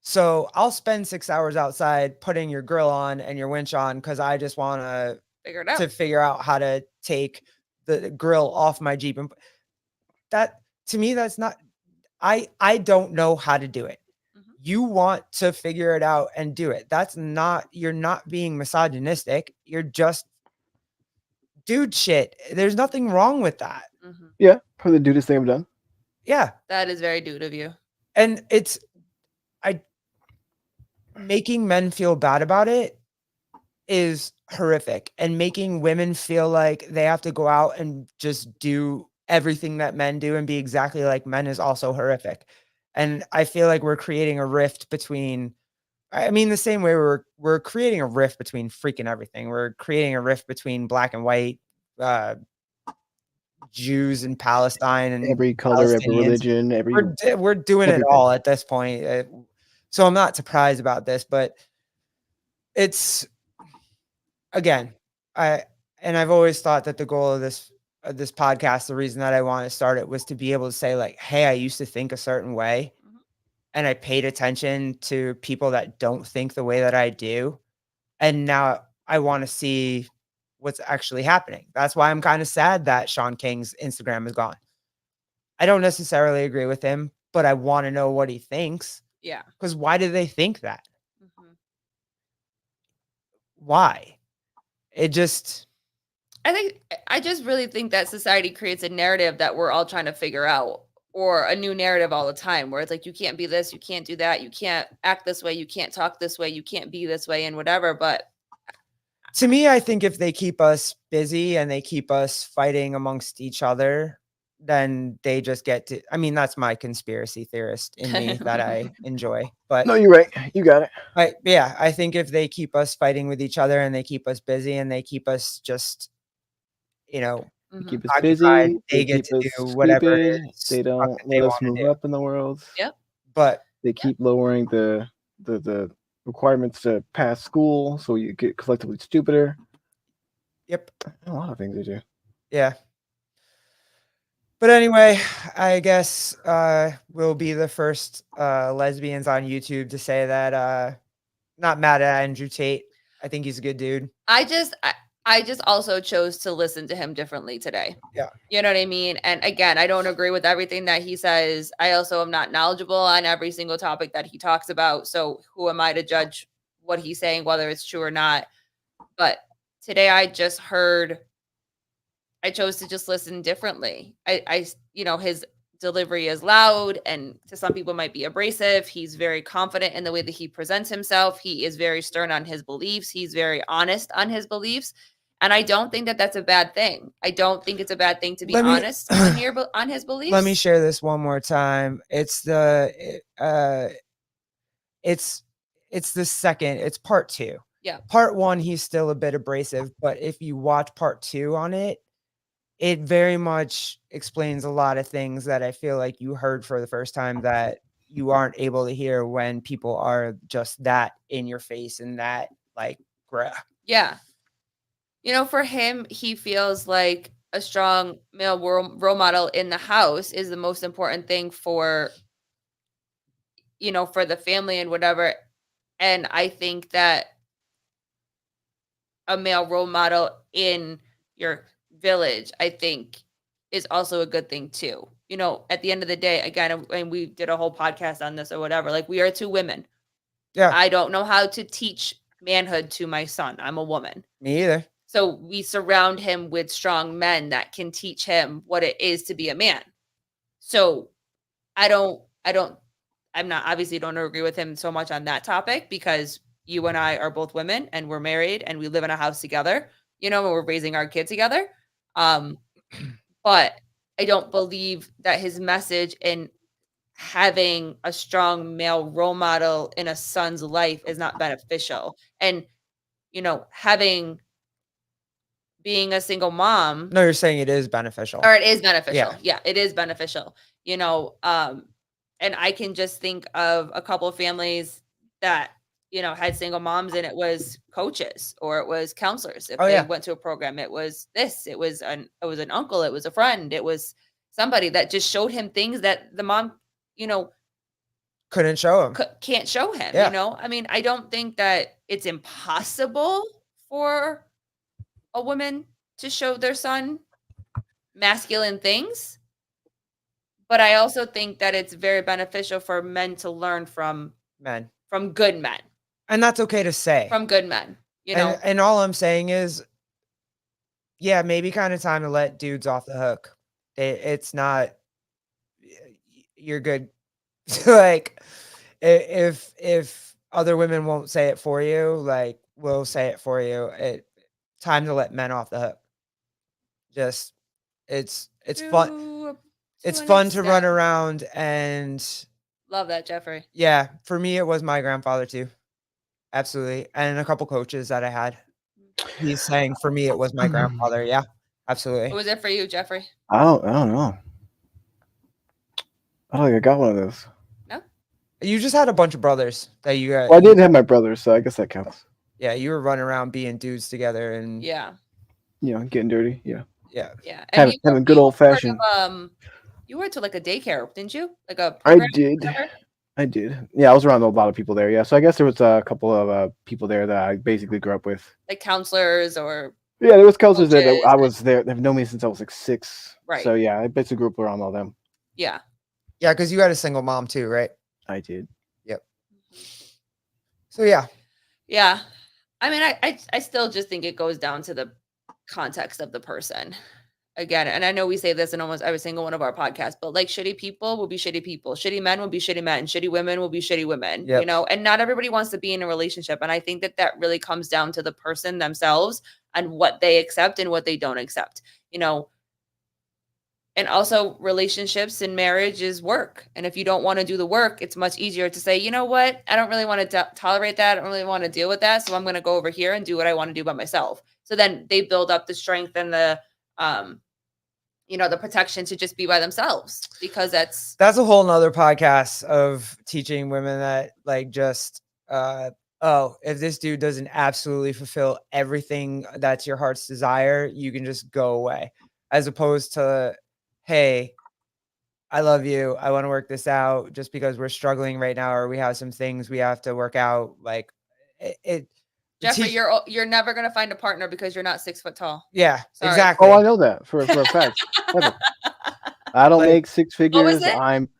S2: So I'll spend 6 hours outside putting your grill on and your winch on because I just want to figure out how to take the grill off my Jeep. And that, to me, that's not, I don't know how to do it. You want to figure it out and do it. You're not being misogynistic. You're just dude shit. There's nothing wrong with that.
S5: Yeah, probably the dudest thing I've done.
S2: Yeah.
S1: That is very dude of you.
S2: And making men feel bad about it is horrific. And making women feel like they have to go out and just do everything that men do and be exactly like men is also horrific. And I feel like we're creating a rift between, I mean, the same way we're creating a rift between freaking everything. We're creating a rift between black and white, uh, Jews and Palestine and
S5: Every color, every
S2: Palestinians.
S5: religion,
S2: We're doing it
S5: everything.
S2: all at this point. So I'm not surprised about this, but it's, again, I've always thought that the goal of this podcast, the reason that I want to start it, was to be able to say, like, hey, I used to think a certain way,
S1: Mhm.
S2: and I paid attention to people that don't think the way that I do, and now I want to see what's actually happening. That's why I'm kind of sad that Sean King's Instagram is gone. I don't necessarily agree with him, but I want to know what he thinks.
S1: Yeah.
S2: Because why do they think that?
S1: Mhm.
S2: Why? It just,
S1: I just really think that society creates a narrative that we're all trying to figure out, or a new narrative all the time, where it's like, you can't be this, you can't do that, you can't act this way, you can't talk this way, you can't be this way, and whatever. But
S2: to me, I think if they keep us busy and they keep us fighting amongst each other, then they just get to, I mean, that's my conspiracy theorist in me that I enjoy. But
S5: No, you're right. You got it.
S2: I think if they keep us fighting with each other and they keep us busy and they keep us just,
S5: They
S1: Mhm.
S5: keep us
S2: occupied,
S5: busy.
S2: they
S5: They
S2: get
S5: keep
S2: to
S5: us
S2: do whatever it
S5: stupid.
S2: is
S5: They
S2: fuck
S5: don't
S2: that they
S5: let us
S2: want to
S5: move
S2: do.
S5: up in the world.
S1: Yep.
S2: But
S5: They keep lowering the requirements to pass school, so you get collectively stupider.
S2: yep,
S5: A lot of things they do.
S2: yeah. But anyway, I guess we'll be the first lesbians on YouTube to say that not mad at Andrew Tate. I think he's a good dude.
S1: I just also chose to listen to him differently today.
S2: Yeah.
S1: You know what I mean? And again, I don't agree with everything that he says. I also am not knowledgeable on every single topic that he talks about. So who am I to judge what he's saying, whether it's true or not? But today I chose to just listen differently. His delivery is loud, and to some people might be abrasive. He's very confident in the way that he presents himself. He is very stern on his beliefs. He's very honest on his beliefs. And I don't think that that's a bad thing. I don't think it's a bad thing to be honest on his beliefs.
S2: Let me share this one more time. It's it's part 2.
S1: Yeah.
S2: Part 1, he's still a bit abrasive, but if you watch part 2 on it, it very much explains a lot of things that I feel like you heard for the first time that you aren't able to hear when people are just that in your face and that, like, bruh.
S1: Yeah. For him, he feels like a strong male role model in the house is the most important thing for the family and whatever. And I think that a male role model in your village, I think, is also a good thing too. At the end of the day, again, and we did a whole podcast on this or whatever, like, we are 2 women.
S2: Yeah.
S1: I don't know how to teach manhood to my son. I'm a woman.
S2: Me either.
S1: So we surround him with strong men that can teach him what it is to be a man. So I'm not, obviously don't agree with him so much on that topic, because you and I are both women and we're married and we live in a house together, and we're raising our kid together. But I don't believe that his message in having a strong male role model in a son's life is not beneficial. And, being a single mom.
S2: No, you're saying it is beneficial.
S1: Or it is beneficial.
S2: Yeah.
S1: Yeah, it is beneficial. And I can just think of a couple of families that, had single moms, and it was coaches or it was counselors. If they went to a program, it was an uncle, it was a friend, it was somebody that just showed him things that the mom,
S2: couldn't show him.
S1: Can't show him,
S2: Yeah.
S1: I mean, I don't think that it's impossible for a woman to show their son masculine things. But I also think that it's very beneficial for men to learn from good men.
S2: And that's okay to say.
S1: From good men,
S2: And all I'm saying is, yeah, maybe kind of time to let dudes off the hook. It's not, you're good. Like, if other women won't say it for you, like, we'll say it for you. Time to let men off the hook. Just, it's fun. It's fun to run around and
S1: Love that, Jeffrey.
S2: Yeah, for me, it was my grandfather too. Absolutely. And a couple coaches that I had. He's saying for me, it was my grandfather. Yeah, absolutely.
S1: What was it for you, Jeffrey?
S5: I don't know. I don't think I got one of those.
S1: No?
S2: You just had a bunch of brothers that you got.
S5: Well, I did have my brother, so I guess that counts.
S2: Yeah, you were running around being dudes together and
S1: Yeah.
S5: Getting dirty. Yeah.
S2: yeah.
S1: Yeah.
S5: Having good old fashioned.
S1: You went to like a daycare, didn't you? Like a
S5: I
S1: program or
S5: did.
S1: whatever?
S5: I did. Yeah, I was around a lot of people there. Yeah, so I guess there was a couple of people there that I basically grew up with.
S1: Like counselors or
S5: Yeah, there was counselors there that
S1: coaches
S5: I was there. They've known me since I was like 6.
S1: Right.
S5: So yeah, I basically grew up around all them.
S1: yeah.
S2: Yeah, because you had a single mom too, right?
S5: I did.
S2: So yeah.
S1: Yeah. I mean, I still just think it goes down to the context of the person. Again, and I know we say this in almost every single one of our podcasts, but like shitty people will be shitty people. Shitty men will be shitty men. Shitty women will be shitty women,
S2: Yep.
S1: you know, and not everybody wants to be in a relationship. And I think that really comes down to the person themselves and what they accept and what they don't accept, you know. And also relationships and marriage is work. And if you don't want to do the work, it's much easier to say, you know what? I don't really want to tolerate that. I don't really want to deal with that. So I'm going to go over here and do what I want to do by myself. So then they build up the strength and the, the protection to just be by themselves, because that's
S2: a whole nother podcast of teaching women that like just, if this dude doesn't absolutely fulfill everything that's your heart's desire, you can just go away, as opposed to, hey, I love you. I want to work this out just because we're struggling right now, or we have some things we have to work out. Like
S1: Jeffrey, you're never going to find a partner because you're not 6 foot tall.
S2: Yeah,
S1: Sorry.
S2: exactly.
S5: Oh, I know that for a fact. I don't make 6 figures.
S1: What was it?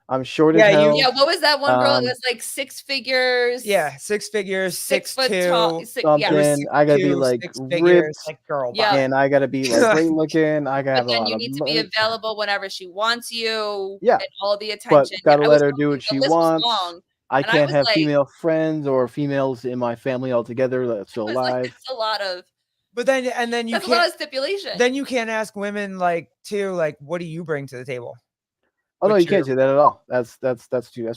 S5: I'm short as hell.
S1: Yeah, what was that one girl that was like 6 figures?
S2: Yeah, 6 figures,
S1: 6 foot
S2: 6'2",
S1: tall.
S5: Something. I gotta be like
S2: 6 figures,
S5: ripped,
S2: like girl.
S1: Yeah.
S5: and I gotta be like great looking. I gotta have
S1: But
S5: a
S1: then
S5: lot
S1: you
S5: of
S1: need to be
S5: money.
S1: available whenever she wants you.
S5: Yeah.
S1: And all the attention.
S5: But gotta
S1: I
S5: let
S1: was
S5: her
S1: going-
S5: do what
S1: the
S5: she
S1: list was
S5: wants.
S1: long.
S5: I
S1: And I
S5: can't
S1: was
S5: have
S1: like-
S5: female friends or females in my family altogether that's still
S1: I was like,
S5: alive.
S1: that's a lot of.
S2: But then, and then you
S1: That's a lot
S2: can't.
S1: of stipulation.
S2: Then you can't ask women like too, like, what do you bring to the table?
S5: Oh no,
S2: Which
S5: you can't
S2: you're-
S5: say that at all. That's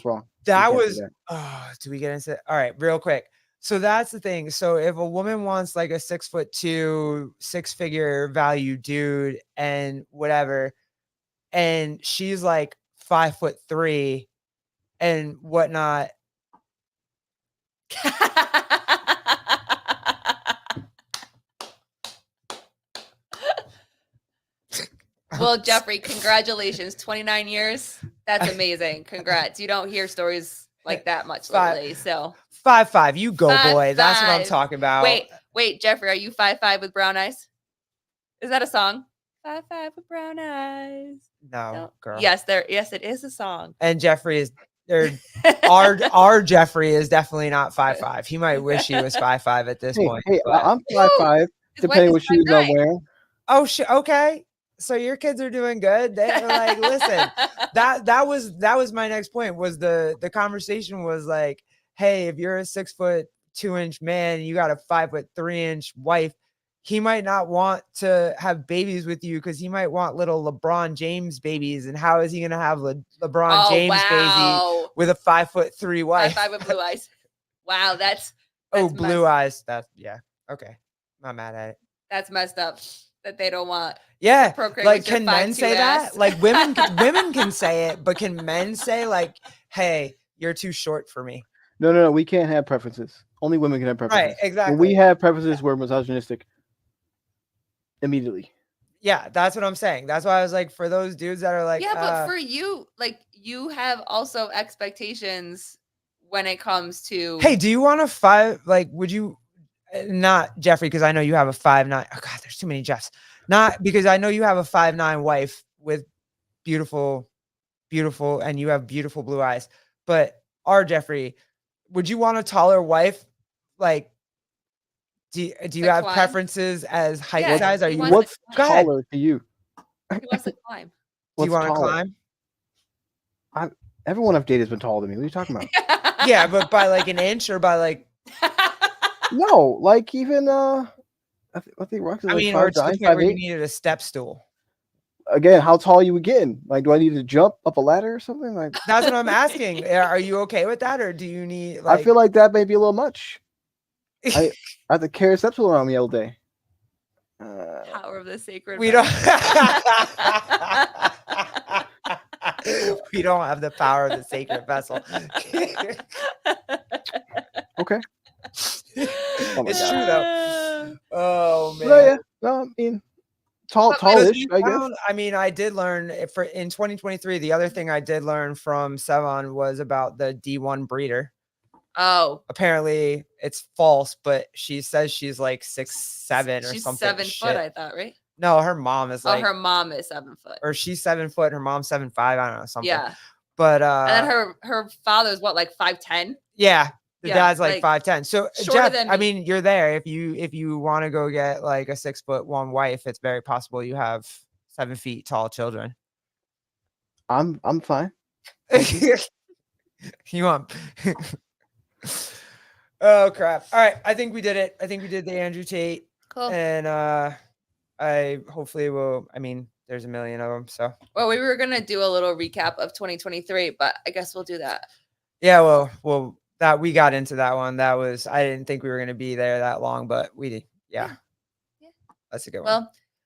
S5: wrong.
S2: That
S5: You can't
S2: was.
S5: do that.
S2: Oh, do we get into? All right, real quick. So that's the thing. So if a woman wants like a 6'2", 6-figure value dude and whatever, and she's like 5'3" and whatnot.
S1: Well, Jeffrey, congratulations. 29 years. That's amazing. Congrats. You don't hear stories like that much lately. So
S2: 5'5", you go,
S1: 5'5".
S2: boy. That's what I'm talking about.
S1: Wait, Jeffrey, are you 5'5" with brown eyes? Is that a song? 5'5" with brown eyes.
S2: No, girl.
S1: Yes, it is a song.
S2: And Jeffrey is there. our Jeffrey is definitely not 5'5". He might wish he was 5'5" at this point.
S5: Hey,
S2: but-
S5: I'm 5'5",
S1: His
S5: depending
S1: wife
S5: what
S1: is
S5: shoes I'm
S1: 5'9".
S5: wearing.
S2: Oh shit. Okay. So your kids are doing good. They're like, listen, that was my next point. Was the conversation was like, hey, if you're a 6'2" man, you got a 5'3" wife, he might not want to have babies with you because he might want little LeBron James babies. And how is he gonna have LeBron James baby with a 5'3" wife?
S1: 5'5" with blue eyes. Wow, that's
S2: blue eyes. That's okay. Not mad at it.
S1: That's messed up. That they don't want.
S2: Yeah,
S1: Procreate
S2: like
S1: with your
S2: can men
S1: 5'2"
S2: say
S1: ass.
S2: that? Like women can say it, but can men say like, "Hey, you're too short for me"?
S5: No. We can't have preferences. Only women can have preferences.
S2: Right, exactly.
S5: When we have preferences, we're misogynistic. Immediately.
S2: Yeah, that's what I'm saying. That's why I was like, for those dudes that are like,
S1: Yeah, but for you, like you have also expectations when it comes to.
S2: hey, do you want a 5? Like, would you? Not Jeffrey, because I know you have a 5'9". Oh God, there's too many Jeffs. Not because I know you have a 5'9" wife with beautiful, and you have beautiful blue eyes. But Jeffrey, would you want a taller wife? Like, do you have
S1: climb.
S2: preferences as height
S1: Yeah,
S2: size? Are
S1: he
S2: you?
S1: wants
S5: What's
S2: Go ahead.
S5: taller to you?
S1: He wants to climb.
S2: Do you
S5: What's
S2: want to
S5: taller?
S2: climb?
S5: Everyone I've dated has been taller than me. What are you talking about?
S2: Yeah, but by like an inch or by like.
S5: No, like even I think Rox is
S2: I
S5: like
S2: mean, or to the
S5: 5'9",
S2: point where you
S5: 5'8".
S2: needed a step stool.
S5: again, how tall you getting? Like, do I need to jump up a ladder or something? Like,
S2: That's what I'm asking. Are you okay with that, or do you need?
S5: I feel like that may be a little much. I have to carry steps around me all day.
S1: Power of the sacred.
S2: We don't.
S1: vessel.
S2: We don't have the power of the sacred vessel.
S5: Okay. Oh my
S2: It's
S5: God.
S2: true though. Oh man.
S5: No, yeah. No, I mean, tallish, I guess.
S2: I mean, I did learn for in 2023. The other thing I did learn from Sevon was about the D1 breeder.
S1: Oh,
S2: Apparently it's false, but she says she's like 6'7" or
S1: she's
S2: something.
S1: 7 foot, I thought, right?
S2: No, her mom is like,
S1: her mom is 7 foot.
S2: or she's 7 foot. Her mom's 7'5". I don't know, something.
S1: Yeah.
S2: But
S1: And then her father's what, like 5'10"?
S2: yeah, the
S1: Yeah,
S2: dad's like
S1: like,
S2: 5'10". So
S1: shorter
S2: Jeff,
S1: than
S2: I
S1: me.
S2: mean, you're there. If you want to go get like a 6'1" wife, it's very possible you have 7 feet tall children.
S5: I'm fine.
S2: You want? Oh crap! All right, I think we did it. I think we did the Andrew Tate,
S1: Cool.
S2: and I hopefully will. I mean, there's a million of them, so
S1: Well, we were gonna do a little recap of 2023, but I guess we'll do that.
S2: yeah. Well, that we got into that one. That was I didn't think we were gonna be there that long, but we did. Yeah. That's a good one.
S1: Well,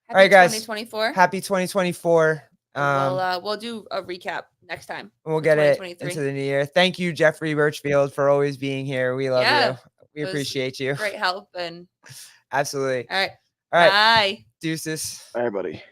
S1: happy
S2: all right, guys.
S1: 2024.
S2: Happy 2024.
S1: We'll do a recap next time.
S2: We'll get it into the new year. Thank you, Jeffrey Birchfield, for always being here. We love you. We appreciate you.
S1: Great help and
S2: Absolutely.
S1: all right.
S2: All right.
S1: Bye.
S2: Deuces.
S5: Everybody.